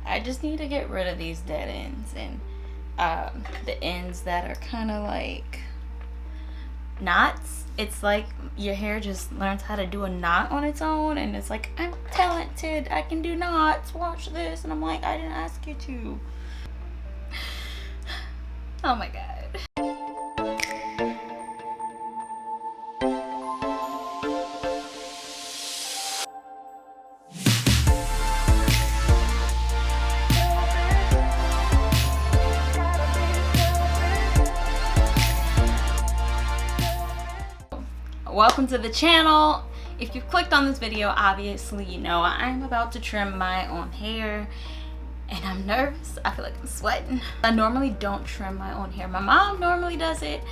I just need to get rid of these dead ends and the ends that are kind of like knots. It's like your hair just learns how to do a knot on its own, and it's like, I'm talented, I can do knots, watch this. And I'm like, I didn't ask you to. Oh my god. Welcome to the channel. If you've clicked on this video, obviously you know I'm about to trim my own hair and I'm nervous. I feel like I'm sweating. I normally don't trim my own hair. My mom normally does it,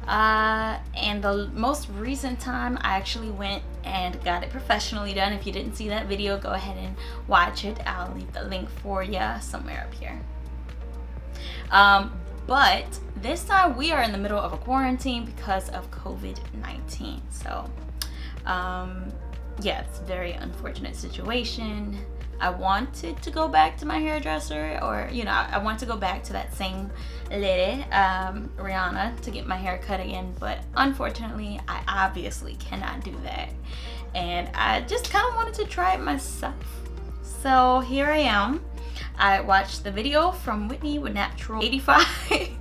and the most recent time I actually went and got it professionally done. If you didn't see that video, go ahead and watch it. I'll leave the link for you somewhere up here. But this time we are in the middle of a quarantine because of COVID-19. So yeah, it's a very unfortunate situation. I wanted to go back to my hairdresser, or you know, I wanted to go back to that same lady, Rihanna, to get my hair cut again, but unfortunately I obviously cannot do that, and I just kind of wanted to try it myself. So here I am. I watched the video from Whitney with Naptual85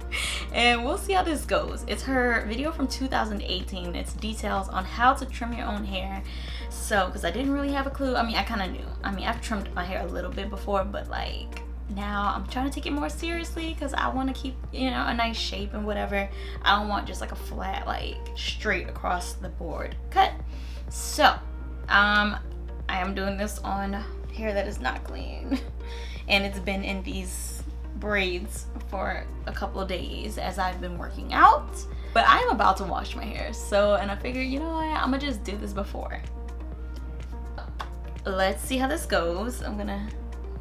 and we'll see how this goes. It's her video from 2018. It's details on how to trim your own hair. So, because I didn't really have a clue. I mean, I kind of knew. I mean, I've trimmed my hair a little bit before, but like now I'm trying to take it more seriously because I want to keep, you know, a nice shape and whatever. I don't want just like a flat, like straight across the board cut. So, I am doing this on hair that is not clean. And it's been in these braids for a couple of days as I've been working out. But I am about to wash my hair. So, and I figured, you know what, I'm gonna just do this before. Let's see how this goes. I'm gonna,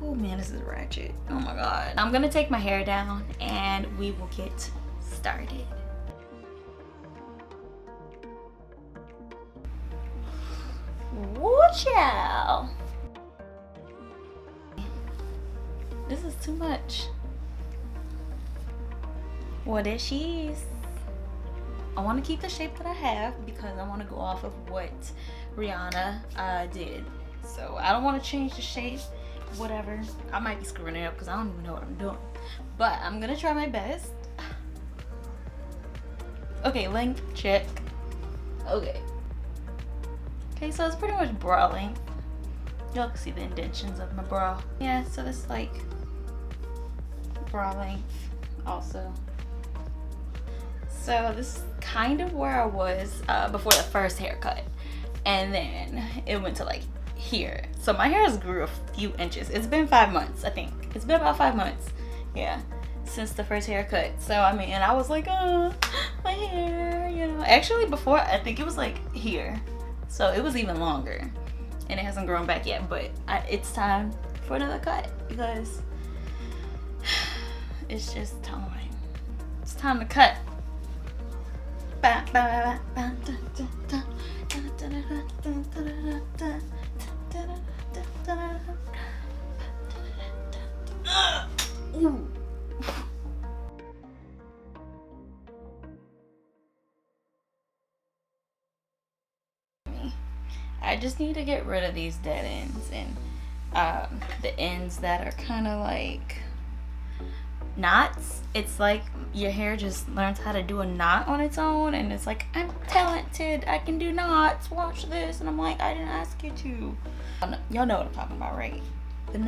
oh man, this is ratchet. Oh my god. I'm gonna take my hair down and we will get started. Woo child. This is too much. What is shears? I want to keep the shape that I have because I want to go off of what Rihanna did. So I don't want to change the shape, whatever. I might be screwing it up because I don't even know what I'm doing. But I'm going to try my best. Okay, length, check. Okay. Okay, so it's pretty much bra length. Y'all can see the indentions of my bra. Yeah, so this is like bra length also. So this is kind of where I was before the first haircut, and then it went to like here. So my hair has grew a few inches. It's been 5 months, I think. It's been about 5 months, yeah, since the first haircut. So I mean, and I was like, oh, my hair, you know. Actually, before I think it was like here, so it was even longer, and it hasn't grown back yet. But it's time for another cut because it's just time. It's time to cut. Ooh. I just need to get rid of these dead ends and the ends that are kind of like knots. It's like your hair just learns how to do a knot on its own, and it's like, I'm talented, I can do knots, watch this. And I'm like, I didn't ask you to. Y'all know what I'm talking about, right? The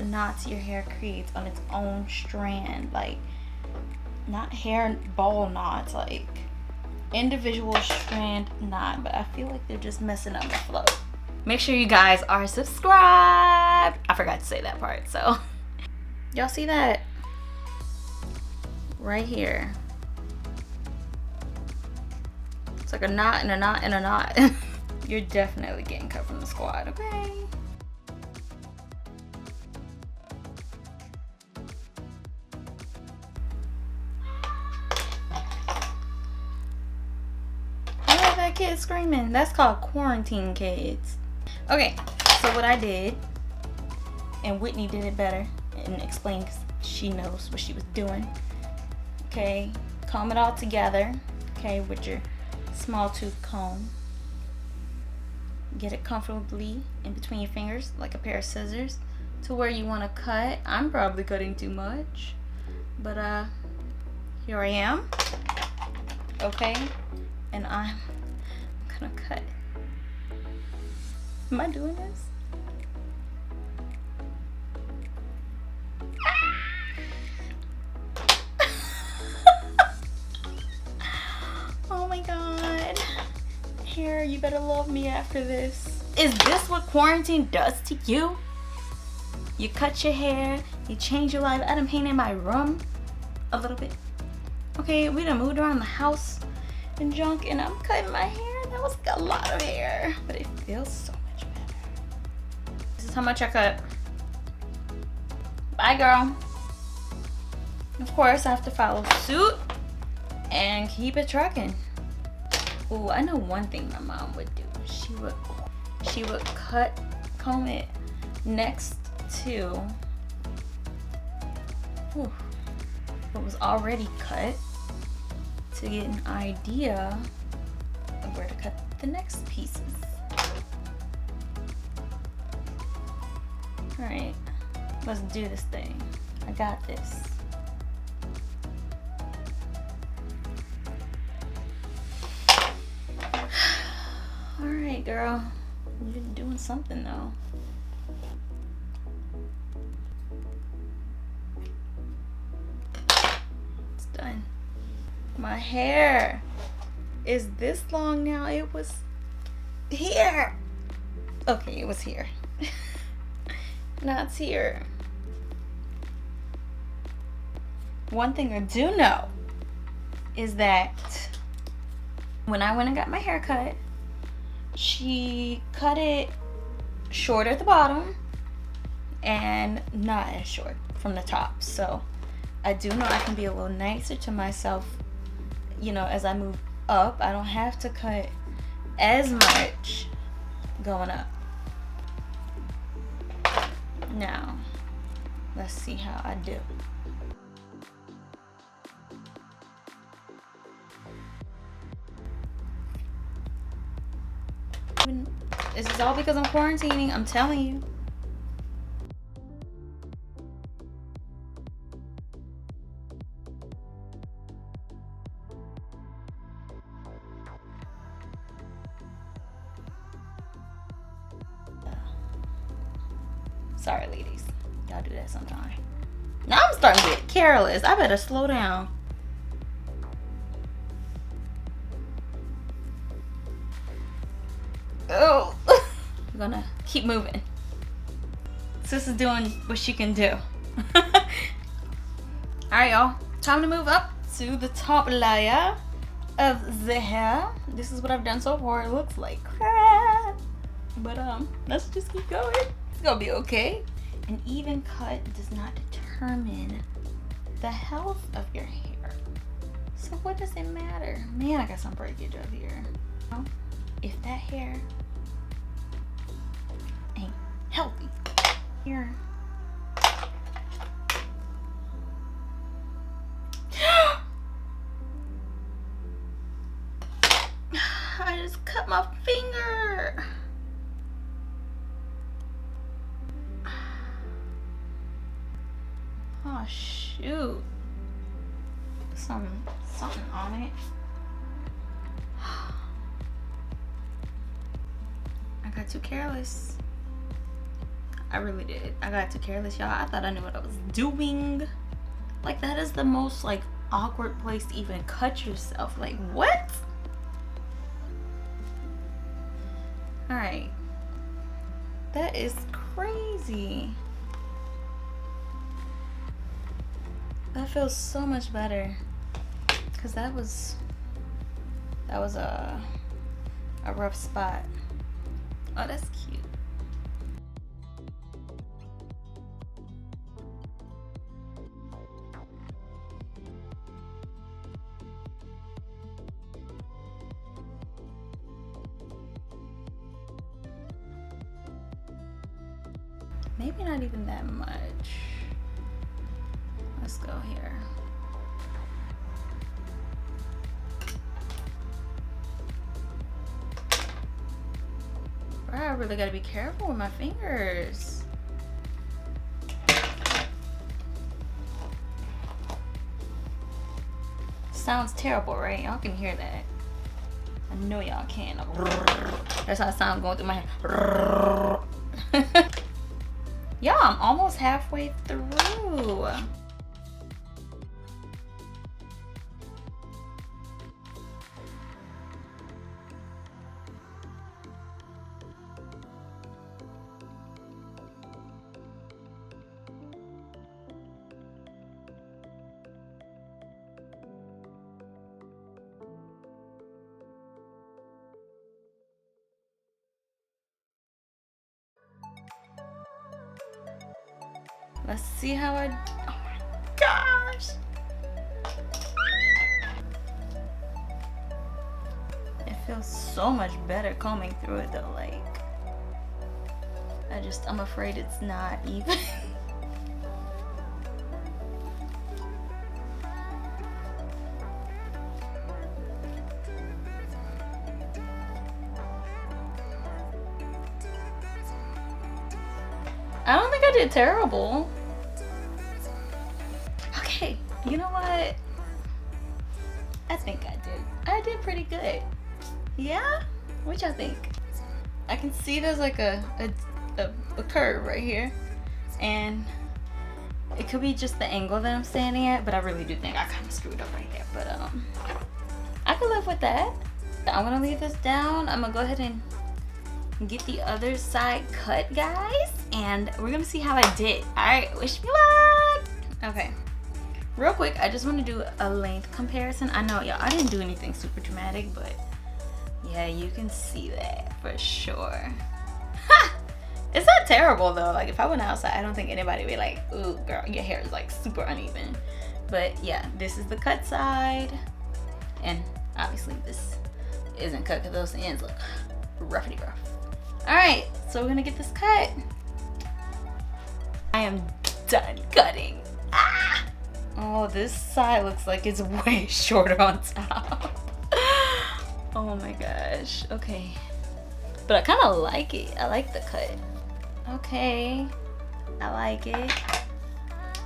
knots your hair creates on its own strand, like not hair ball knots, like individual strand knot. But I feel like they're just messing up the flow. Make sure you guys are subscribed. I forgot to say that part. So y'all see that right here? It's like a knot and a knot and a knot. You're definitely getting cut from the squad, okay? That kid screaming. That's called quarantine kids. Okay, so what I did And Whitney did it better and explained because she knows what she was doing. Okay, comb it all together, okay, with your small tooth comb. Get it comfortably in between your fingers like a pair of scissors to where you want to cut. I'm probably cutting too much, but here I am. Okay, and I'm gonna cut. Am I doing this? Oh my god. Hair, you better love me after this. Is this what quarantine does to you? You cut your hair, you change your life. I done painted my room a little bit. Okay, we done moved around the house and junk, and I'm cutting my hair. That was a lot of hair, but it feels so much better. This is how much I cut. Bye, girl. Of course, I have to follow suit and keep it trucking. Ooh, I know one thing my mom would do. She would comb it next to what was already cut to get an idea of where to cut the next pieces. All right, let's do this thing. I got this. All right, girl, you're doing something though. It's done. My hair is this long now. It was here. Okay, it was here. Now it's here. One thing I do know is that when I went and got my hair cut, she cut it short at the bottom and not as short from the top. So I do know I can be a little nicer to myself, you know, as I move up. I don't have to cut as much going up. Now, let's see how I do. This is all because I'm quarantining, I'm telling you. Sorry, ladies. Y'all do that sometime. Now I'm starting to get careless. I better slow down. Oh, I'm gonna keep moving. Sis is doing what she can do. All right, y'all. Time to move up to the top layer of the hair. This is what I've done so far. It looks like crap, but let's just keep going. It's gonna be okay. An even cut does not determine the health of your hair. So what does it matter? Man, I got some breakage up here. If that hair ain't healthy, here. I just cut my finger. Oh shoot. Something on it. I got too careless. I really did. I got too careless, y'all. I thought I knew what I was doing. Like, that is the most like awkward place to even cut yourself. Like, what? All right. That is crazy. That feels so much better. Cause that was a rough spot. Oh, that's cute. Maybe not even that much. Let's go here. Bro, I really gotta be careful with my fingers. Sounds terrible, right? Y'all can hear that. I know y'all can. That's how it sounds going through my head. Yeah, I'm almost halfway through. Let's see how I, oh my gosh. It feels so much better combing through it though, like, I'm afraid it's not even. I don't think I did terrible. Okay, you know what? I think I did pretty good. Yeah? What y'all think? I can see there's like a curve right here. And it could be just the angle that I'm standing at, but I really do think I kind of screwed up right there. But I could live with that. I'm gonna leave this down. I'm gonna go ahead and get the other side cut, guys, and we're gonna see how I did. All right, wish me luck. Okay, real quick, I just want to do a length comparison. I know, y'all, I didn't do anything super dramatic, but yeah, you can see that for sure. Ha! It's not terrible though. Like, if I went outside, I don't think anybody would be like, ooh, girl, your hair is like super uneven. But yeah, this is the cut side, and obviously this isn't cut because those ends look roughy rough. All right, so we're gonna get this cut. I am done cutting. Ah! Oh, this side looks like it's way shorter on top. Oh my gosh, okay. But I kind of like it. I like the cut. Okay, I like it.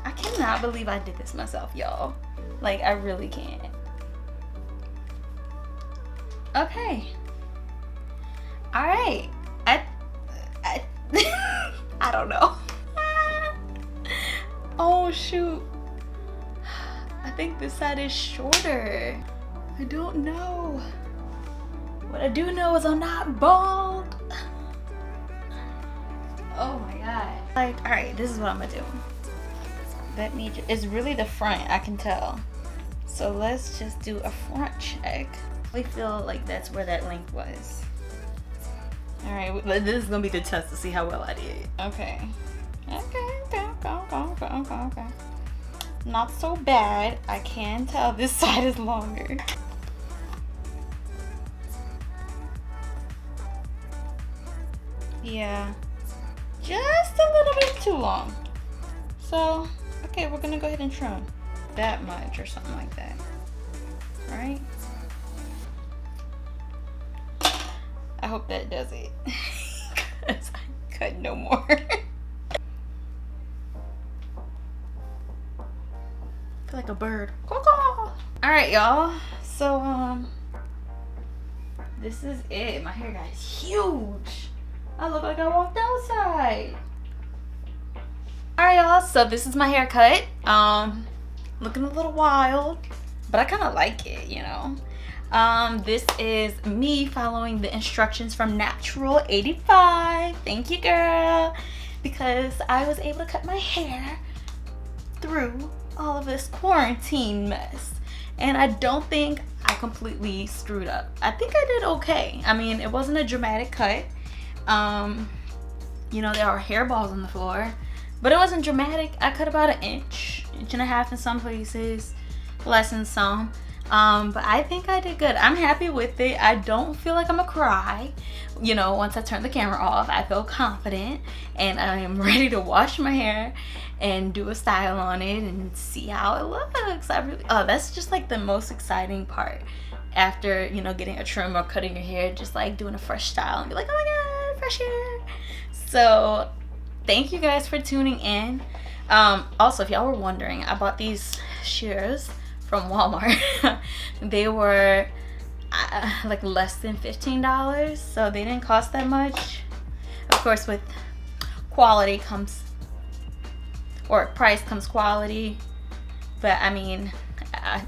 I cannot believe I did this myself, y'all. Like, I really can't. Okay. All right. I don't know. Oh shoot. I think this side is shorter. I don't know. What I do know is I'm not bald. Oh my god. Like, all right, this is what I'm gonna do. Let me it's really the front, I can tell. So let's just do a front check. I feel like that's where that length was. All right, this is gonna be the test to see how well I did. Okay. Okay. Not so bad. I can tell this side is longer. Yeah, just a little bit too long. So, okay, we're gonna go ahead and trim that much or something like that. All right. I hope that does it, because I cut no more. I feel like a bird. All right, y'all. So, this is it. My hair got huge. I look like I walked outside. All right, y'all. So this is my haircut. Looking a little wild, but I kind of like it, you know. This is me following the instructions from Naptual85. Thank you, girl, because I was able to cut my hair through all of this quarantine mess, and I don't think I completely screwed up. I think I did okay. I mean, it wasn't a dramatic cut. You know, there are hairballs on the floor, but it wasn't dramatic. I cut about an inch and a half in some places, less in some. But I think I did good. I'm happy with it. I don't feel like I'm gonna cry. You know, once I turn the camera off, I feel confident and I am ready to wash my hair and do a style on it and see how it looks. That's just like the most exciting part after, you know, getting a trim or cutting your hair, just like doing a fresh style and be like, oh my God, fresh hair. So thank you guys for tuning in. Also, if y'all were wondering, I bought these shears from Walmart. They were like less than $15, so they didn't cost that much. Of course, with quality comes, or price comes quality, but I mean,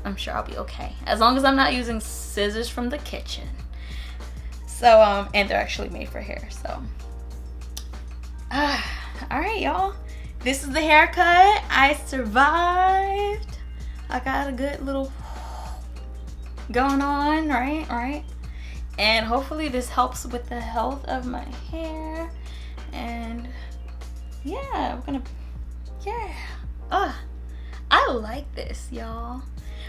I'm sure I'll be okay as long as I'm not using scissors from the kitchen. So and they're actually made for hair. So all right, y'all, this is the haircut. I survived. I got a good little going on, right? And hopefully this helps with the health of my hair. And yeah, we're gonna, I like this, y'all.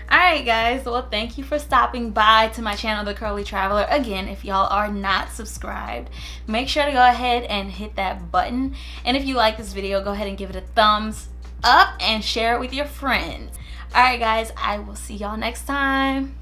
Alright guys, well, thank you for stopping by to my channel, The Curly Traveler. Again, if y'all are not subscribed, make sure to go ahead and hit that button. And if you like this video, go ahead and give it a thumbs up and share it with your friends. Alright guys, I will see y'all next time.